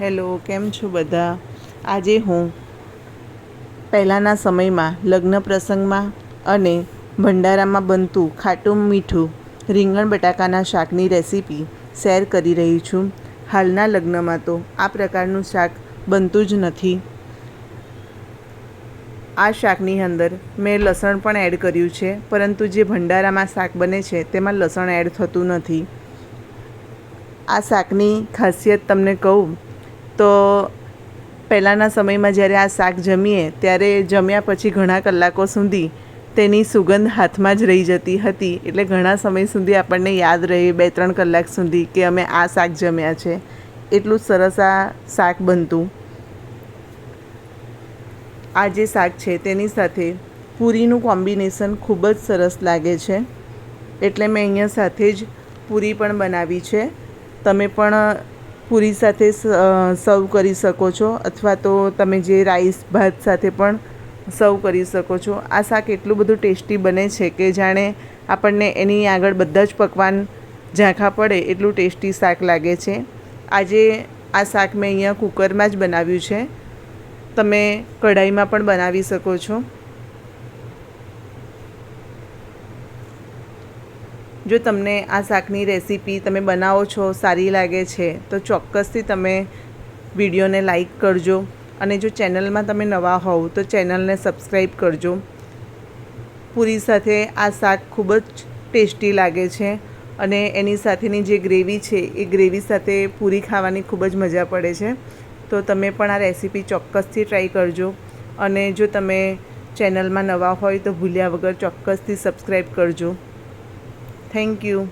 Hello, કેમ છો બધા? આજે હું પહેલાંના સમયમાં લગ્ન પ્રસંગમાં અને ભંડારામાં બનતું ખાટું મીઠું રીંગણ બટાકાના શાકની રેસીપી શેર કરી રહી છું. હાલના લગ્નમાં તો આ પ્રકારનું શાક બનતું જ નથી. આ શાકની અંદર મેં લસણ પણ એડ કર્યું છે, પરંતુ જે ભંડારામાં શાક બને છે તેમાં લસણ એડ થતું નથી. આ શાકની ખાસિયત તમને કહું તો પહેલાંના સમયમાં જ્યારે આ શાક જમીએ ત્યારે જમ્યા પછી ઘણા કલાકો સુધી તેની સુગંધ હાથમાં જ રહી જતી હતી. એટલે ઘણા સમય સુધી આપણને યાદ રહે, 2-3 કલાક સુધી, કે અમે આ શાક જમ્યા છે. એટલું સરસ આ શાક બનતું. આ જે શાક છે તેની સાથે પૂરીનું કોમ્બિનેશન ખૂબ જ સરસ લાગે છે, એટલે મેં અહીંયા સાથે જ પૂરી પણ બનાવી છે. તમે પણ પૂરી સાથે સર્વ કરી શકો છો, અથવા તો તમે જે રાઈસ ભાત સાથે પણ સર્વ કરી શકો છો. આ શાક એટલું બધું ટેસ્ટી બને છે કે જાણે આપણને એની આગળ બધા જ પકવાન ઝાંખા પડે એટલું ટેસ્ટી શાક લાગે છે. આજે આ શાક મેં અહીંયા કુકરમાં જ બનાવ્યું છે. તમે કઢાઈમાં પણ બનાવી શકો છો. જો તમને આ શાકની રેસીપી તમે બનાવો છો સારી લાગે છે તો ચોક્કસથી તમે વિડીયોને લાઈક કરજો, અને જો ચેનલમાં તમે નવા હોવ તો ચેનલને સબસ્ક્રાઈબ કરજો. પૂરી સાથે આ શાક ખૂબ જ ટેસ્ટી લાગે છે, અને એની સાથેની જે ગ્રેવી છે એ ગ્રેવી સાથે પૂરી ખાવાની ખૂબ જ મજા પડે છે. તો તમે પણ આ રેસીપી ચોક્કસથી ટ્રાય કરજો, અને જો તમે ચેનલમાં નવા હોય તો ભૂલ્યા વગર ચોક્કસથી સબસ્ક્રાઈબ કરજો. Thank you.